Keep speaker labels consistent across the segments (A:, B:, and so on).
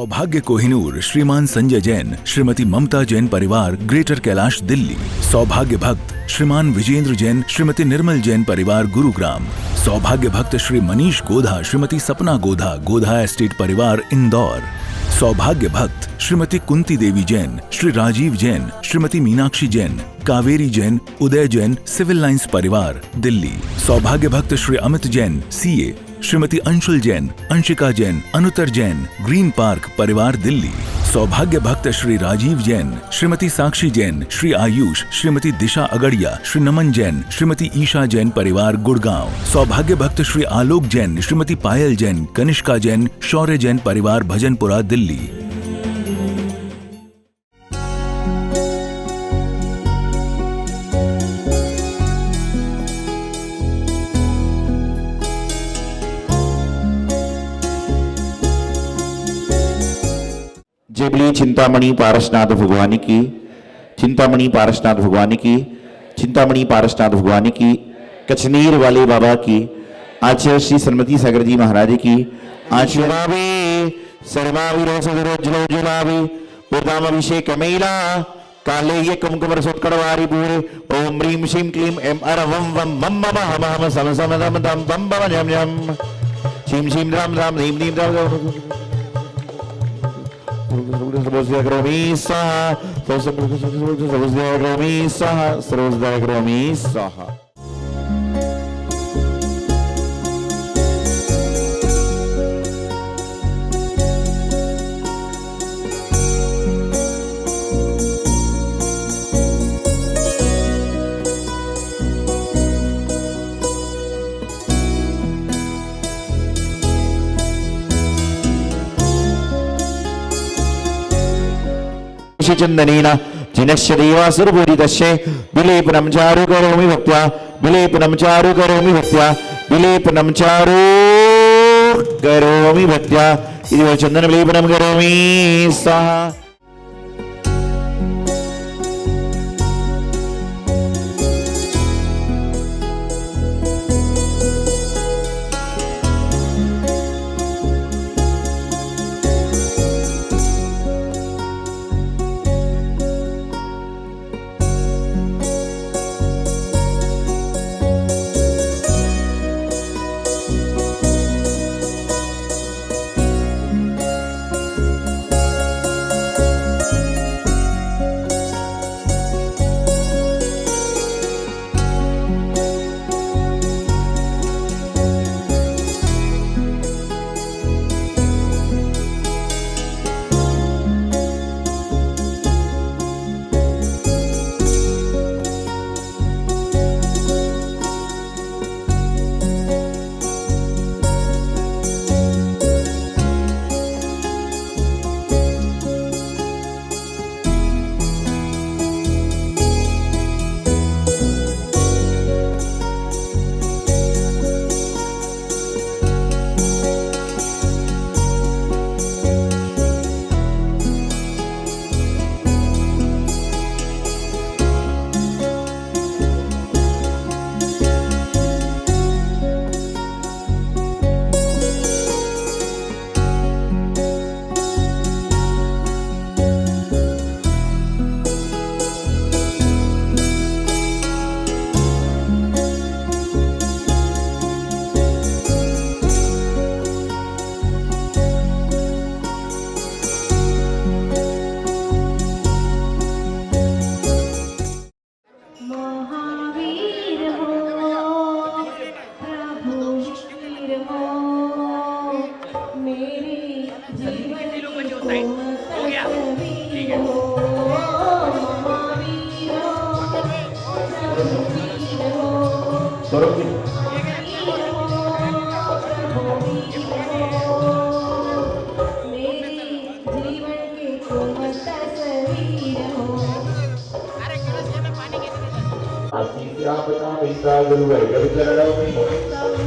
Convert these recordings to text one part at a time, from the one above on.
A: सौभाग्य कोहिनूर श्रीमान संजय जैन, श्रीमती ममता जैन परिवार, ग्रेटर कैलाश, दिल्ली। सौभाग्य भक्त श्रीमान विजेंद्र जैन, श्रीमती निर्मल जैन परिवार, गुरुग्राम। सौभाग्य भक्त श्री मनीष गोधा, श्रीमती सपना गोधा, गोधा एस्टेट परिवार, इंदौर। सौभाग्य भक्त श्रीमती कुंती देवी जैन, श्री राजीव जैन, श्रीमती मीनाक्षी जैन, कावेरी जैन, उदय जैन, सिविल लाइंस परिवार, दिल्ली। सौभाग्य भक्त Shri Amit Jain, CA, Shrimati Anshul Jain, Anshika Jain, Anuttar Jain, green park परिवार, दिल्ली। सौभाग्य भक्त श्री राजीव जैन, श्रीमती साक्षी जैन, श्री आयुष, श्रीमती दिशा अगड़िया, श्री नमन जैन, श्रीमती ईशा जैन परिवार, गुड़गांव। सौभाग्य भक्त श्री आलोक जैन, श्रीमती पायल जैन, कनिष्का जैन, शौर्य जैन परिवार, भजनपुरा, दिल्ली।
B: जय बोलिए चिंतामणि पारसनाथ भगवान की, चिंतामणि पारसनाथ भगवान की, चिंतामणि पारसनाथ भगवान की, कचनीर वाले बाबा की, आचार्य श्री सन्मति सागर जी महाराज की, आशीर्वावे सर्वावी रोसदरोज्जलोज्जलावी उदाम अभिषेक मेला काले ये कुमकुम रसोत्कड़वारी पूरे ओम ह्रीं श्रीं क्लीं एम अर वम वम मम मम हम हम सम सम दम दम बम बम यम यम श्रीं श्रीं राम राम ह्रीं ह्रीं राम सर्वोदय करोमि स्वाहा। चंदनेन जिनस्य देवासुरपूरितस्य विलेपनं चारु करोमि भक्त्या, विलेपनं चारु करोमि भक्त्या, विलेपनं चारु करोमि भक्त्या, इति चंदन विलेपनं करोमि स्वाहा।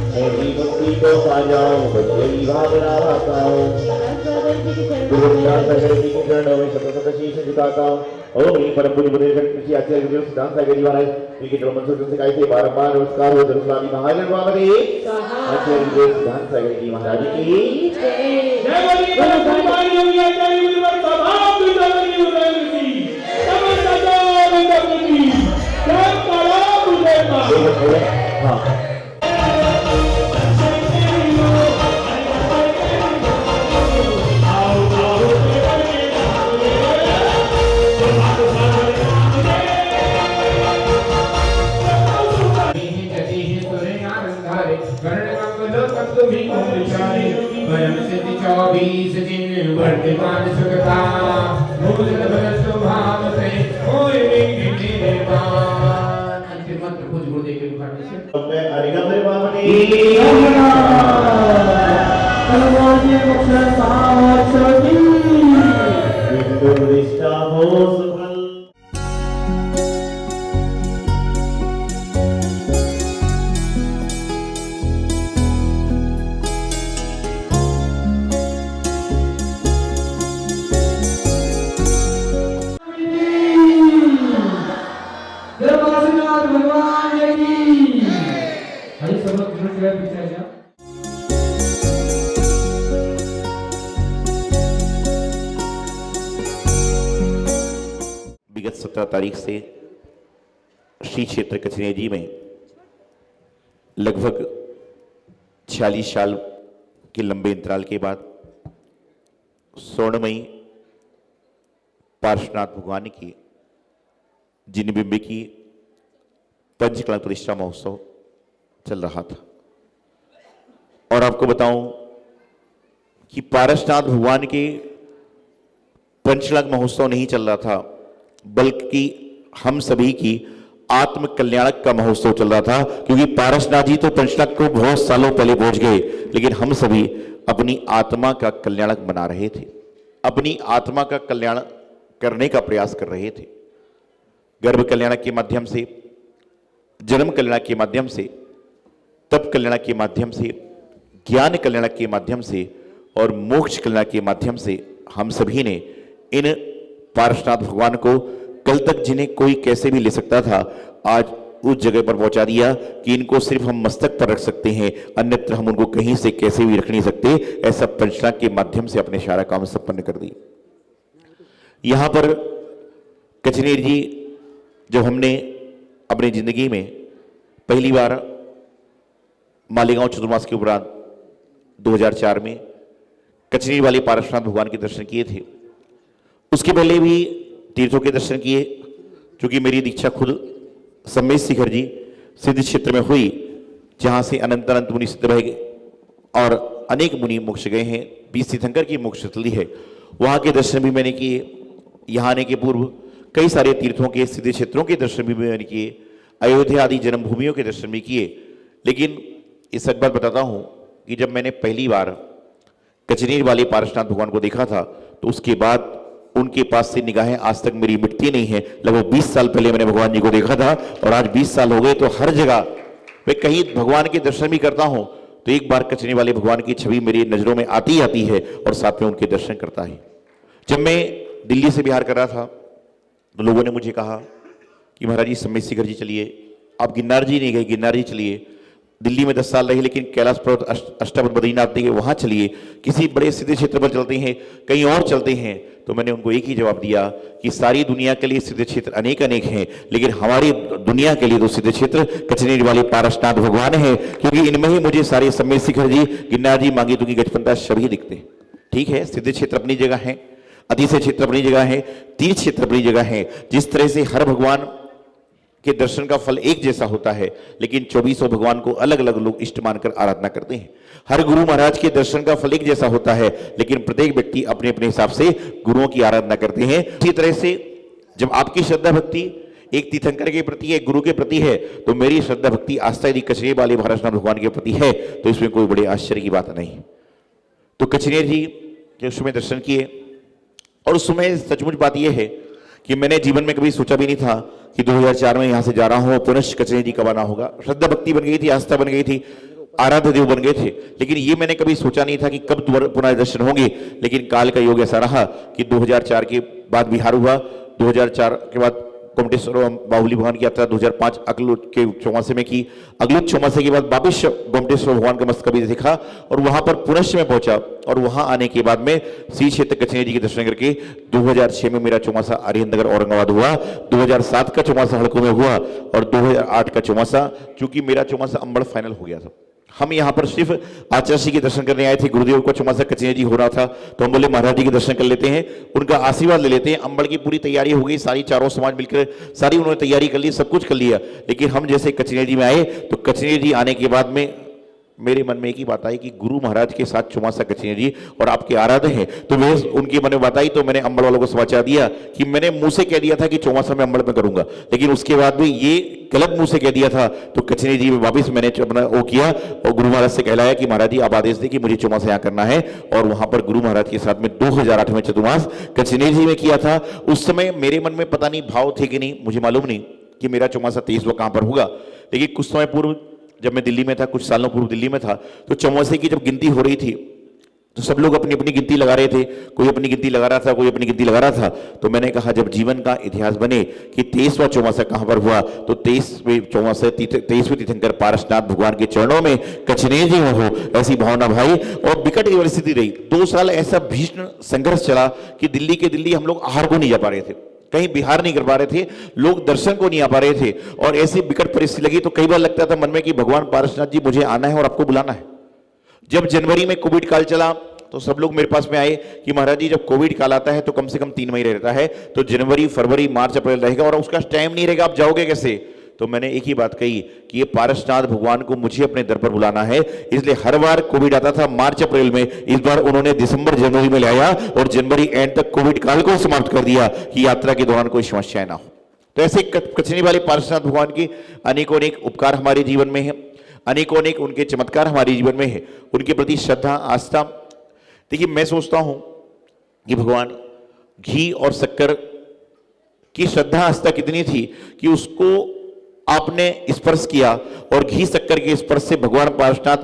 C: मेरी भक्ति को पा जाऊं, बच्चे भावना पाऊं। ओम परम पूज्य बुद्धेश्वर कृषि आचार्य गुरु सिद्धांत सागर जी महाराज इनके चरण मंत्र से गाय से बारंबार नमस्कार हो धर्मस्वामी महाराज बाबा आचार्य गुरु सिद्धांत सागर जी महाराज की जय बोलिए भगवान योगी आचार्य गुरु सभा बिंदावली उदयसी समस्त जय बिंदावली जय काला बुझे का हां
D: वर्तमान सुखता भूषण भरत भाव से कोई निर्वाण अंतिम मंत्र पूज गुरुदेव के मुखार से
C: मैं अरिगम रे बामनी
D: भगवान के मुख पाव सती
C: विष्णु निष्ठा हो सफल
B: विगत 17 तारीख से श्री क्षेत्र कचनेरी में लगभग 46 साल के लंबे अंतराल के बाद स्वर्णमयी पार्श्वनाथ भगवान की जिनबिंब की पंचकला प्रतिष्ठा महोत्सव चल रहा था। और आपको बताऊं कि पारसनाथ भगवान के पंचकला महोत्सव नहीं चल रहा था, बल्कि हम सभी की आत्म कल्याणक का महोत्सव चल रहा था। क्योंकि पारसनाथ जी तो पंचकला को बहुत सालों पहले पहुंच गए, लेकिन हम सभी अपनी आत्मा का कल्याणक बना रहे थे, अपनी आत्मा का कल्याण करने का प्रयास कर रहे थे। गर्भ कल्याणक के माध्यम से, जन्म कल्याणक के माध्यम से, तप कल्याणक के माध्यम से, ज्ञान कल्याणक के माध्यम से और मोक्ष कल्याणक के माध्यम से हम सभी ने इन पार्श्वनाथ भगवान को कल तक जिन्हें कोई कैसे भी ले सकता था, आज उस जगह पर पहुंचा दिया कि इनको सिर्फ हम मस्तक पर रख सकते हैं, अन्यत्र हम उनको कहीं से कैसे भी रख नहीं सकते। ऐसा पंचकला के माध्यम से अपने सारा काम संपन्न कर दिए। यहां पर कचनेर जी जब हमने अपनी जिंदगी में पहली बार मालेगांव चतुर्मास के उपरांत 2004 में कचनेर वाले पारसनाथ भगवान के दर्शन किए थे। उसके पहले भी तीर्थों के दर्शन किए, क्योंकि मेरी दीक्षा खुद सम्मेद शिखर जी सिद्ध क्षेत्र में हुई, जहां से अनंत अनंत मुनि सिद्ध रह गए और अनेक मुनि मोक्ष गए हैं। 20 तीर्थंकर की मोक्ष स्थली है, वहां के दर्शन भी मैंने किए। यहाँ आने के पूर्व कई सारे तीर्थों के सिद्ध क्षेत्रों के दर्शन भी मैंने किए, अयोध्या आदि जन्मभूमियों के दर्शन भी किए। लेकिन ये सच बात बताता हूँ कि जब मैंने पहली बार कचनेर वाले पारसनाथ भगवान को देखा था, तो उसके बाद उनके पास से निगाहें आज तक मेरी मिटती नहीं है। लगभग 20 साल पहले मैंने भगवान जी को देखा था और आज 20 साल हो गए, तो हर जगह मैं कहीं भगवान के दर्शन भी करता हूं तो एक बार कचनेर वाले भगवान की छवि मेरी नजरों में आती आती है और साथ में उनके दर्शन करता है। जब मैं दिल्ली से बिहार कर रहा था तो लोगों ने मुझे कहा कि महाराज जी सम्मेद शिखर जी चलिए, आप गिरनार जी नहीं गए, गिरनार जी चलिए। दिल्ली में 10 साल रहे, लेकिन कैलाश पर्वत अष्टवक्र बद्रीनाथ देखे, वहां चलिए, किसी बड़े सिद्ध क्षेत्र पर चलते हैं, कहीं और चलते हैं। तो मैंने उनको एक ही जवाब दिया कि सारी दुनिया के लिए सिद्ध क्षेत्र अनेक अनेक हैं, लेकिन हमारी दुनिया के लिए तो सिद्ध क्षेत्र कचनेर वाले पारसनाथ भगवान है, क्योंकि इनमें ही मुझे सारे सम्मेद शिखर जी, गिरनार जी, मांगी तुंगी, गजपंता सभी दिखते हैं। ठीक है, सिद्ध क्षेत्र अपनी जगह है, अतिशय क्षेत्र अपनी जगह है, तीर्थ क्षेत्र अपनी जगह है। जिस तरह से हर भगवान के दर्शन का फल एक जैसा होता है, लेकिन 2400 भगवान को अलग अलग लोग इष्ट मानकर आराधना करते हैं। हर गुरु महाराज के दर्शन का फल एक जैसा होता है, लेकिन प्रत्येक व्यक्ति अपने अपने हिसाब से गुरुओं की आराधना करते हैं। इसी तरह से जब आपकी श्रद्धा भक्ति एक तीर्थंकर के प्रति, एक गुरु के प्रति है, तो मेरी श्रद्धा भक्ति आस्था यदि कचनेर वाले पारसनाथ भगवान के प्रति है, तो इसमें कोई बड़े आश्चर्य की बात नहीं। तो कचनेर जी के उस समय दर्शन किए, और उस समय सचमुच बात यह है कि मैंने जीवन में कभी सोचा भी नहीं था कि 2004 में यहाँ से जा रहा हूँ, पुनः कचनेर जी कब आना होगा। श्रद्धा भक्ति बन गई थी, आस्था बन गई थी, आराध्य देव बन गए थे। लेकिन ये मैंने कभी सोचा नहीं था कि कब पुनः दर्शन होंगे, लेकिन काल का योग ऐसा रहा कि 2004 के बाद बिहार हुआ, 2004 के बाद कोमटेश्वर बाहुली भगवान की यात्रा 2005 अगलुत के चौमासे में की। अगलुत चौमासे के बाद वापिस गोमटेश्वर भगवान का मस्तक भी देखा और वहां पर पुनश्च में पहुंचा, और वहां आने के बाद में श्री क्षेत्र कचनेरी जी के दर्शन करके 2006 में मेरा चौमासा अरिहंतनगर औरंगाबाद हुआ, 2007 का चौमासा हड़कों में हुआ, और 2008 का चौमासा, चूंकि मेरा चौमासा अंबड़ फाइनल हो गया था। हम यहाँ पर सिर्फ आचार्य जी के दर्शन करने आए थे, गुरुदेव का चौमासा कचनेरी जी हो रहा था, तो हम बोले महाराज जी के दर्शन कर लेते हैं, उनका आशीर्वाद ले लेते हैं। अंबड़ की पूरी तैयारी हो गई, सारी चारों समाज मिलकर सारी उन्होंने तैयारी कर ली, सब कुछ कर लिया। लेकिन हम जैसे कचनेरी जी में आए तो कचनेरी जी आने के बाद में मेरे मन में एक ही बात आई कि गुरु महाराज के साथ चौमासा कचनेरी जी और आपके आराध्य हैं, तो वे उनके मन में बात आई। तो मैंने अंबड़ वालों को समाचार दिया कि मैंने मुंह से कह दिया था कि चौमासा में अंबड़ में करूंगा, लेकिन उसके बाद भी ये गलत मुंह से कह दिया था। तो कचनेरी जी में वापिस मैंने अपना वो किया और गुरु महाराज से कहलाया कि महाराज जी आप आदेश दें कि मुझे चौमासा यहाँ करना है, और वहां पर गुरु महाराज के साथ में 2008 में चतुर्मास कचनेरी जी में किया था। उस समय मेरे मन में पता नहीं भाव थे कि नहीं, मुझे मालूम नहीं कि मेरा चौमासा 23वां कहां पर होगा। लेकिन कुछ समय पूर्व जब मैं दिल्ली में था, कुछ सालों पूर्व दिल्ली में था, तो चौमासे की जब गिनती हो रही थी तो सब लोग अपनी अपनी गिनती लगा रहे थे, कोई अपनी गिनती लगा रहा था, कोई अपनी गिनती लगा रहा था। तो मैंने कहा जब जीवन का इतिहास बने कि 23वां चौमासा कहां पर हुआ, तो 23वें चौमासा 23वें तीर्थंकर पारसनाथ भगवान के चरणों में कचनेरी जी में हो, ऐसी भावना भाई। और विकट परिस्थिति रही, 2 साल ऐसा भीषण संघर्ष चला कि दिल्ली के दिल्ली हम लोग आहार को नहीं जा पा रहे थे, कहीं बिहार नहीं कर पा रहे थे, लोग दर्शन को नहीं आ पा रहे थे, और ऐसी विकट परिस्थिति लगी। तो कई बार लगता था मन में कि भगवान पारसनाथ जी मुझे आना है और आपको बुलाना है। जब जनवरी में कोविड काल चला तो सब लोग मेरे पास में आए कि महाराज जी जब कोविड काल आता है तो कम से कम 3 महीने रहता है, तो जनवरी फरवरी मार्च अप्रैल रहेगा और उसका टाइम नहीं रहेगा, आप जाओगे कैसे। तो मैंने एक ही बात कही कि ये पारसनाथ भगवान को मुझे अपने दर पर बुलाना है, इसलिए हर बार कोविड आता था मार्च अप्रैल में, इस बार उन्होंने दिसंबर जनवरी में लाया और जनवरी एंड तक कोविड काल को समाप्त कर दिया कि यात्रा के दौरान कोई समस्याएं ना हो। तो ऐसे कचनेरी वाले पारसनाथ भगवान की अनेकों अनेक उपकार हमारे जीवन में है, अनेकों अनेक उनके चमत्कार हमारे जीवन में है, उनके प्रति श्रद्धा आस्था। देखिए मैं सोचता हूं कि भगवान घी और शक्कर की श्रद्धा आस्था कितनी थी कि उसको आपने स्पर्श किया, और घी शक्कर के स्पर्श से भगवान पारसनाथ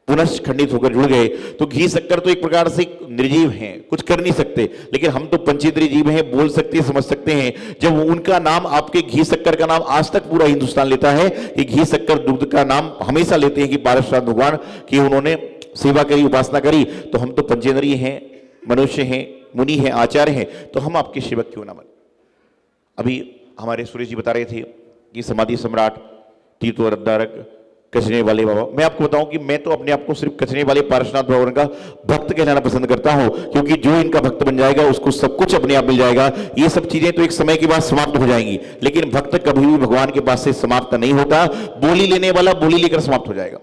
B: पुनः खंडित होकर जुड़ गए। तो घी शक्कर तो एक प्रकार से निर्जीव हैं, कुछ कर नहीं सकते, लेकिन हम तो पंचेंद्रिय जीव हैं, बोल सकते समझ सकते हैं। जब उनका नाम, आपके घी शक्कर का नाम आज तक पूरा हिंदुस्तान लेता है कि घी शक्कर दुग्ध का नाम हमेशा लेते हैं कि पारसनाथ भगवान की उन्होंने सेवा करी, उपासना करी, तो हम तो पंचेंद्रिय हैं, मनुष्य हैं, मुनि हैं, आचार्य हैं, तो हम आपके सेवक क्यों ना बने। अभी हमारे सुरेश जी बता रहे थे कि समाधि सम्राट तीर्थोद्धारक कचनेरी वाले बाबा, मैं आपको बताऊं कि मैं तो अपने आप को सिर्फ कचनेरी वाले पारसनाथ भगवान का भक्त कहलाना पसंद करता हूं, क्योंकि जो इनका भक्त बन जाएगा उसको सब कुछ अपने आप मिल जाएगा। ये सब चीजें तो एक समय के बाद समाप्त हो जाएंगी, लेकिन भक्त कभी भी भगवान के पास से समाप्त नहीं होता। बोली लेने वाला बोली लेकर समाप्त हो जाएगा,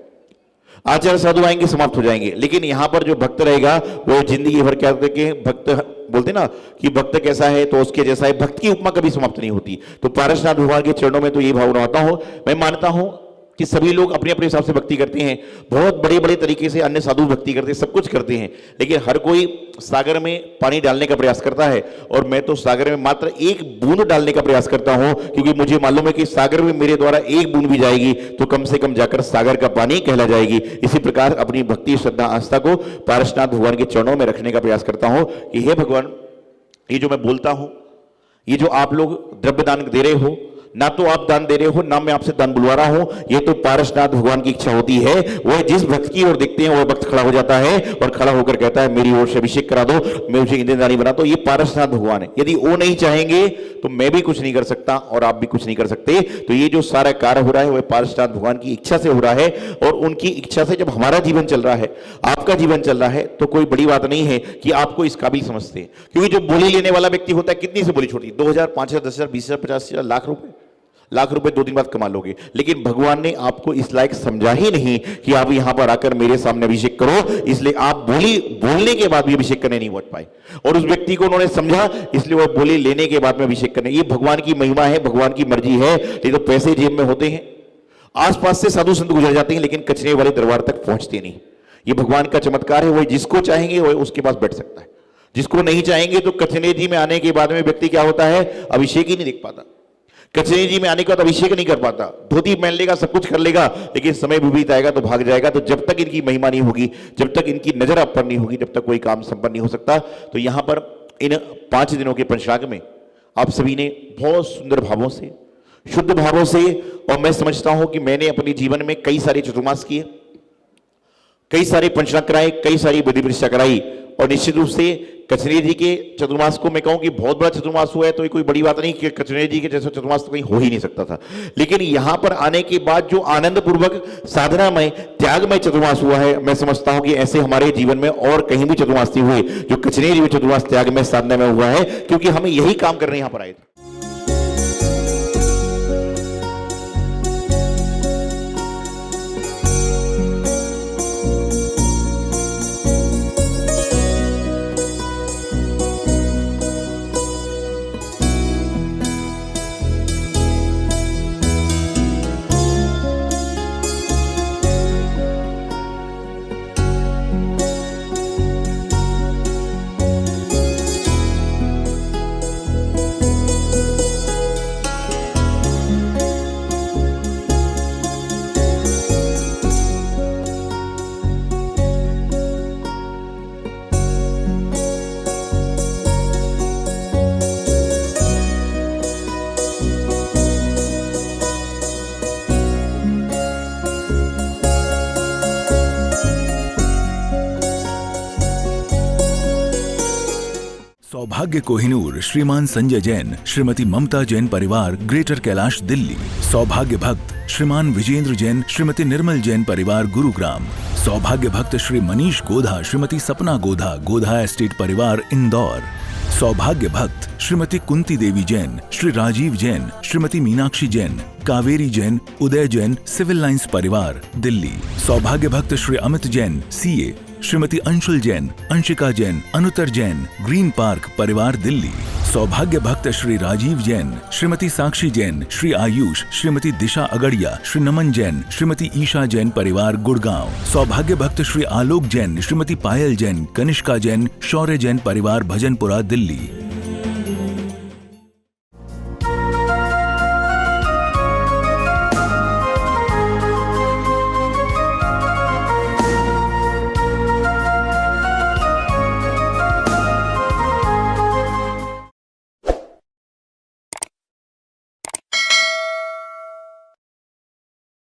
B: आचार्य साधु आएंगे समाप्त हो जाएंगे, लेकिन यहां पर जो भक्त रहेगा वो जिंदगी भर क्या कहते हैं, भक्त बोलते ना कि भक्त कैसा है तो उसके जैसा है, भक्त की उपमा कभी समाप्त नहीं होती। तो पारसनाथ भगवान के चरणों में तो ये भावना आता हूं, मैं मानता हूं कि सभी लोग अपने अपने हिसाब से भक्ति करते हैं, बहुत बड़े बड़े तरीके से अन्य साधु भक्ति करते हैं, सब कुछ करते हैं, लेकिन हर कोई सागर में पानी डालने का प्रयास करता है, और मैं तो सागर में मात्र एक बूंद डालने का प्रयास करता हूं, क्योंकि मुझे मालूम है कि सागर में मेरे द्वारा एक बूंद भी जाएगी तो कम से कम जाकर सागर का पानी कहला जाएगी। इसी प्रकार अपनी भक्ति श्रद्धा आस्था को पारसनाथ भगवान के चरणों में रखने का प्रयास करता हूं कि हे भगवान, ये जो मैं बोलता हूं, ये जो आप लोग द्रव्य दान दे रहे हो, ना तो आप दान दे रहे हो ना मैं आपसे दान बुलवा रहा हूं, ये तो पारसनाथ भगवान की इच्छा होती है। वह जिस भक्त की ओर देखते हैं वह भक्त खड़ा हो जाता है और खड़ा होकर कहता है मेरी ओर से अभिषेक करा दो, मैं उसे ईंधनदानी बना दो। ये पारसनाथ भगवान है, यदि वो नहीं चाहेंगे तो मैं भी कुछ नहीं कर सकता और आप भी कुछ नहीं कर सकते। तो ये जो सारा कार्य हो रहा है वह पारसनाथ भगवान की इच्छा से हो रहा है, और उनकी इच्छा से जब हमारा जीवन चल रहा है, आपका जीवन चल रहा है, तो कोई बड़ी बात नहीं है कि आपको इस काबिल समझते हैं। क्योंकि जो बोली लेने वाला व्यक्ति होता है, कितनी से बोली छोटी, 2,000, 5,000, 10,000, 20,000, 50,000, लाख रुपए 2 दिन बाद कमा लोगे, लेकिन भगवान ने आपको इस लायक समझा ही नहीं कि आप यहां पर आकर मेरे सामने अभिषेक करो, इसलिए आप बोलने के बाद भी अभिषेक करने नहीं पहुंच पाए, और उस व्यक्ति को उन्होंने समझा इसलिए वो बोली लेने के बाद में अभिषेक करने। ये भगवान की महिमा है, भगवान की मर्जी है। ये तो पैसे जेब में होते हैं, आसपास से साधु संत गुजर जाते हैं, लेकिन कचरे वाले दरबार तक पहुंचते नहीं। ये भगवान का चमत्कार है, वही जिसको चाहेंगे वही उसके पास बैठ सकता है, जिसको नहीं चाहेंगे तो कचनेरी जी में आने के बाद में व्यक्ति क्या होता है, अभिषेक ही नहीं देख पाता। कचनेरी जी में आने के बाद अभिषेक नहीं कर पाता, धोती पहन लेगा, सब कुछ कर लेगा, लेकिन समय बीत आएगा तो भाग जाएगा। तो जब तक इनकी महिमा नहीं होगी, जब तक इनकी नजर आप पर नहीं होगी, तब तक कोई काम संपन्न नहीं हो सकता। तो यहां पर इन 5 दिनों के पंचांग में आप सभी ने बहुत सुंदर भावों से, शुद्ध भावों से, और मैं समझता हूं कि मैंने अपने जीवन में कई सारे चतुर्मास किए, कई सारे पंचांग कराए, कई सारी विधि परीक्षा कराई, और निश्चित रूप से कचनेरी जी के चतुर्मास को मैं कहूं कि बहुत बड़ा चतुर्मास हुआ है, तो ये कोई बड़ी बात नहीं कि कचनेरी जी के जैसा चतुर्मास तो कहीं हो ही नहीं सकता था। लेकिन यहां पर आने के बाद जो आनंद पूर्वक साधना में त्याग में चतुर्मास हुआ है, मैं समझता हूं कि ऐसे हमारे जीवन में और कहीं भी चतुर्मास नहीं हुए जो कचनेरी में चतुर्मास त्याग में साधना में हुआ है, क्योंकि हमें यही काम करने यहां पर आए थे।
A: सौभाग्य कोहिनूर श्रीमान संजय जैन, श्रीमती ममता जैन परिवार, ग्रेटर कैलाश दिल्ली। सौभाग्य भक्त श्रीमान विजेंद्र जैन, श्रीमती निर्मल जैन परिवार, गुरुग्राम। सौभाग्य भक्त श्री मनीष गोधा, श्रीमती सपना गोधा, गोधा एस्टेट परिवार, इंदौर। सौभाग्य भक्त श्रीमती कुंती देवी जैन, श्री राजीव जैन, श्रीमती मीनाक्षी जैन, कावेरी जैन, उदय जैन, सिविल लाइंस परिवार, दिल्ली। सौभाग्य भक्त Shri Amit Jain, CA, Shrimati Anshul Jain, Anshika Jain, Anuttar Jain, green park परिवार, दिल्ली। सौभाग्य भक्त श्री राजीव जैन, श्रीमती साक्षी जैन, श्री आयुष, श्रीमती दिशा अगड़िया, श्री नमन जैन, श्रीमती ईशा जैन परिवार, गुड़गांव। सौभाग्य भक्त श्री आलोक जैन, श्रीमती पायल जैन, कनिष्का जैन, शौर्य जैन परिवार, भजनपुरा, दिल्ली।